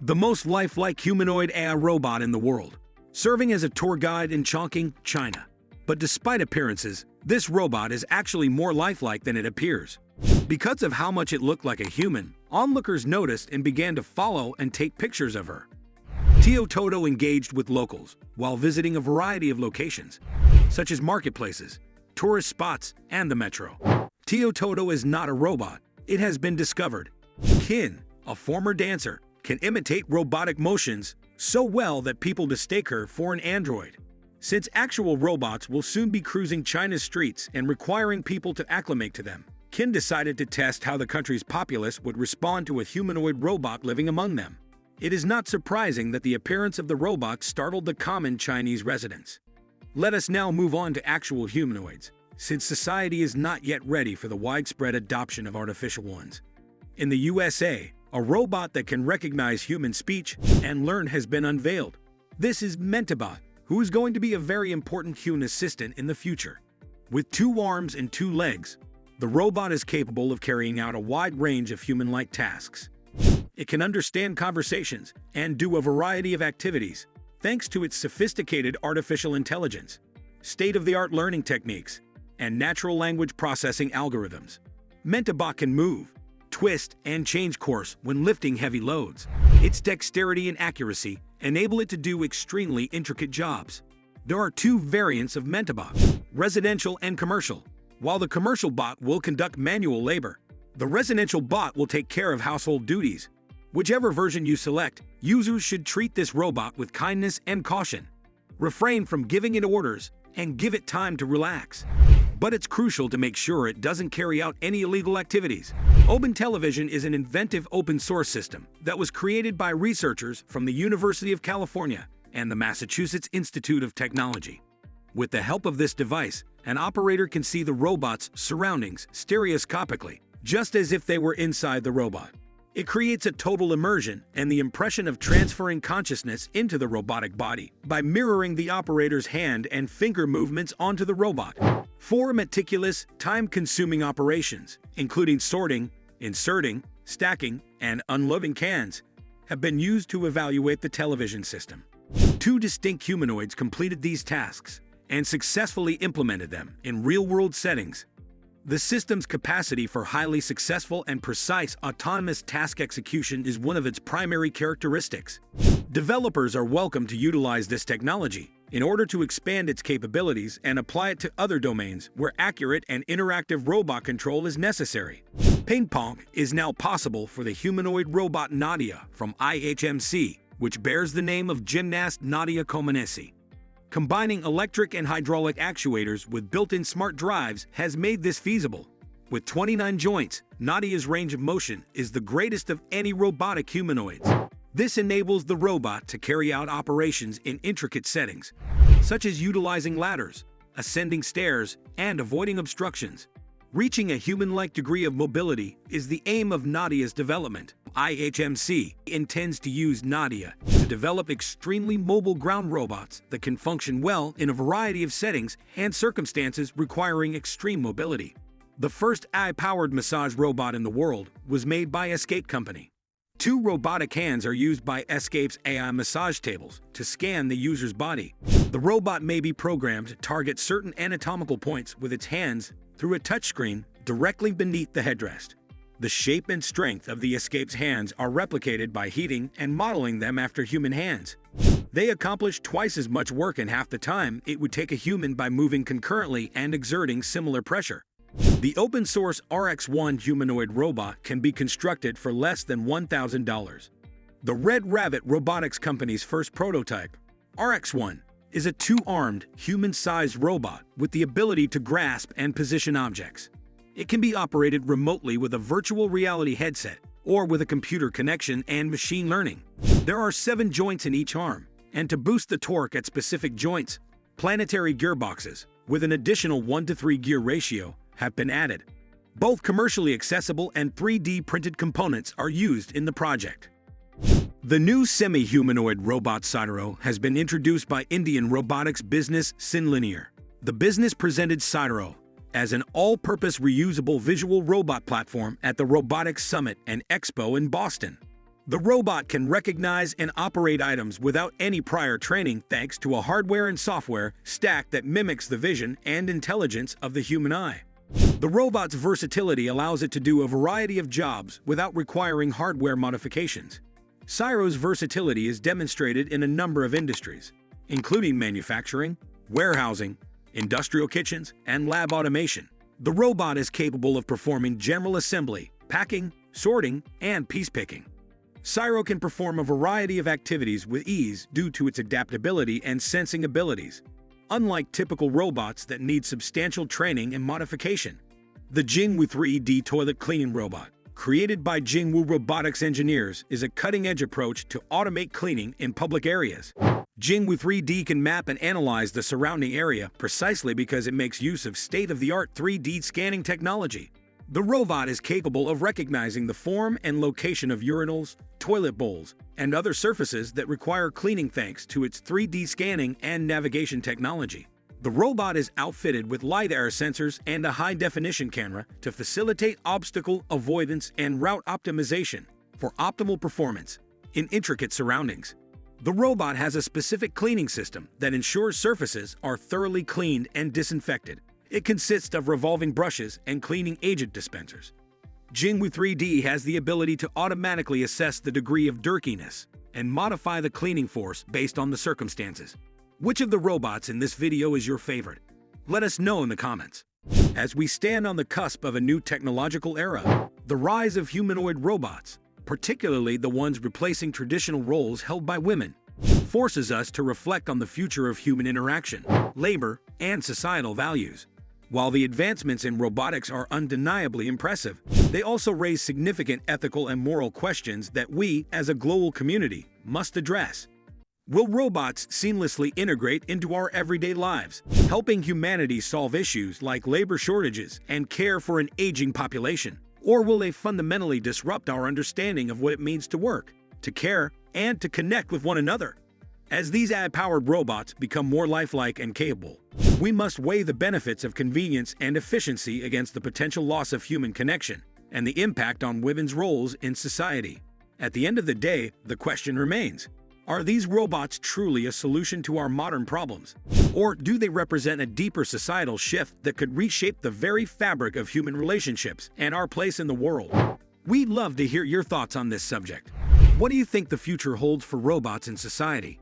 the most lifelike humanoid AI robot in the world, serving as a tour guide in Chongqing, China. But despite appearances, this robot is actually more lifelike than it appears. Because of how much it looked like a human, onlookers noticed and began to follow and take pictures of her. Teototo engaged with locals while visiting a variety of locations, such as marketplaces, tourist spots, and the metro. Teototo is not a robot. It has been discovered. Kin, a former dancer, can imitate robotic motions so well that people mistake her for an android. Since actual robots will soon be cruising China's streets and requiring people to acclimate to them, Kin decided to test how the country's populace would respond to a humanoid robot living among them. It is not surprising that the appearance of the robot startled the common Chinese residents. Let us now move on to actual humanoids, since society is not yet ready for the widespread adoption of artificial ones. In the USA, a robot that can recognize human speech and learn has been unveiled. This is Metabot, who is going to be a very important human assistant in the future. With 2 arms and 2 legs, the robot is capable of carrying out a wide range of human-like tasks. It can understand conversations and do a variety of activities, thanks to its sophisticated artificial intelligence, state-of-the-art learning techniques, and natural language processing algorithms. Metabot can move, twist, and change course when lifting heavy loads. Its dexterity and accuracy enable it to do extremely intricate jobs. There are 2 variants of Metabot, residential and commercial. While the commercial bot will conduct manual labor, the residential bot will take care of household duties. Whichever version you select, users should treat this robot with kindness and caution. Refrain from giving it orders and give it time to relax. But it's crucial to make sure it doesn't carry out any illegal activities. Open Television is an inventive open-source system that was created by researchers from the University of California and the Massachusetts Institute of Technology. With the help of this device, an operator can see the robot's surroundings stereoscopically, just as if they were inside the robot. It creates a total immersion and the impression of transferring consciousness into the robotic body by mirroring the operator's hand and finger movements onto the robot. 4 meticulous, time-consuming operations, including sorting, inserting, stacking, and unloading cans, have been used to evaluate the television system. 2 distinct humanoids completed these tasks and successfully implemented them in real-world settings. The system's capacity for highly successful and precise autonomous task execution is one of its primary characteristics. Developers are welcome to utilize this technology in order to expand its capabilities and apply it to other domains where accurate and interactive robot control is necessary. Ping pong is now possible for the humanoid robot Nadia from IHMC, which bears the name of gymnast Nadia Comaneci. Combining electric and hydraulic actuators with built-in smart drives has made this feasible. With 29 joints, Nadia's range of motion is the greatest of any robotic humanoids. This enables the robot to carry out operations in intricate settings, such as utilizing ladders, ascending stairs, and avoiding obstructions. Reaching a human-like degree of mobility is the aim of Nadia's development. IHMC intends to use Nadia to develop extremely mobile ground robots that can function well in a variety of settings and circumstances requiring extreme mobility. The first AI-powered massage robot in the world was made by Escape Company. 2 robotic hands are used by Escape's AI massage tables to scan the user's body. The robot may be programmed to target certain anatomical points with its hands through a touchscreen directly beneath the headrest. The shape and strength of the Escape's hands are replicated by heating and modeling them after human hands. They accomplish twice as much work in half the time it would take a human by moving concurrently and exerting similar pressure. The open-source RX-1 humanoid robot can be constructed for less than $1,000. The Red Rabbit Robotics Company's first prototype, RX-1, is a 2-armed, human-sized robot with the ability to grasp and position objects. It can be operated remotely with a virtual reality headset or with a computer connection and machine learning. There are 7 joints in each arm, and to boost the torque at specific joints, planetary gearboxes with an additional 1:3 gear ratio have been added. Both commercially accessible and 3D printed components are used in the project. The new semi-humanoid robot Sidero has been introduced by Indian robotics business Sinlinear. The business presented Sidero as an all-purpose reusable visual robot platform at the Robotics Summit and Expo in Boston. The robot can recognize and operate items without any prior training thanks to a hardware and software stack that mimics the vision and intelligence of the human eye. The robot's versatility allows it to do a variety of jobs without requiring hardware modifications. Cyro's versatility is demonstrated in a number of industries, including manufacturing, warehousing, industrial kitchens, and lab automation. The robot is capable of performing general assembly, packing, sorting, and piece picking. Cyro can perform a variety of activities with ease due to its adaptability and sensing abilities, unlike typical robots that need substantial training and modification. The Jingwu 3D toilet cleaning robot, created by Jingwu robotics engineers, is a cutting-edge approach to automate cleaning in public areas. Jingwu 3D can map and analyze the surrounding area precisely because it makes use of state-of-the-art 3D scanning technology. The robot is capable of recognizing the form and location of urinals, toilet bowls, and other surfaces that require cleaning thanks to its 3D scanning and navigation technology. The robot is outfitted with lidar sensors and a high-definition camera to facilitate obstacle avoidance and route optimization for optimal performance in intricate surroundings. The robot has a specific cleaning system that ensures surfaces are thoroughly cleaned and disinfected. It consists of revolving brushes and cleaning agent dispensers. Jingwu 3D has the ability to automatically assess the degree of dirtiness and modify the cleaning force based on the circumstances. Which of the robots in this video is your favorite? Let us know in the comments. As we stand on the cusp of a new technological era, the rise of humanoid robots, particularly the ones replacing traditional roles held by women, forces us to reflect on the future of human interaction, labor, and societal values. While the advancements in robotics are undeniably impressive, they also raise significant ethical and moral questions that we, as a global community, must address. Will robots seamlessly integrate into our everyday lives, helping humanity solve issues like labor shortages and care for an aging population? Or will they fundamentally disrupt our understanding of what it means to work, to care, and to connect with one another? As these AI-powered robots become more lifelike and capable, we must weigh the benefits of convenience and efficiency against the potential loss of human connection and the impact on women's roles in society. At the end of the day, the question remains: are these robots truly a solution to our modern problems? Or do they represent a deeper societal shift that could reshape the very fabric of human relationships and our place in the world? We'd love to hear your thoughts on this subject. What do you think the future holds for robots in society?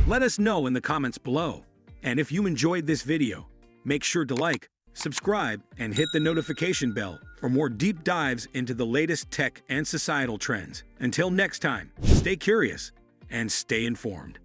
Let us know in the comments below. And if you enjoyed this video, make sure to like, subscribe, and hit the notification bell for more deep dives into the latest tech and societal trends. Until next time, stay curious and stay informed.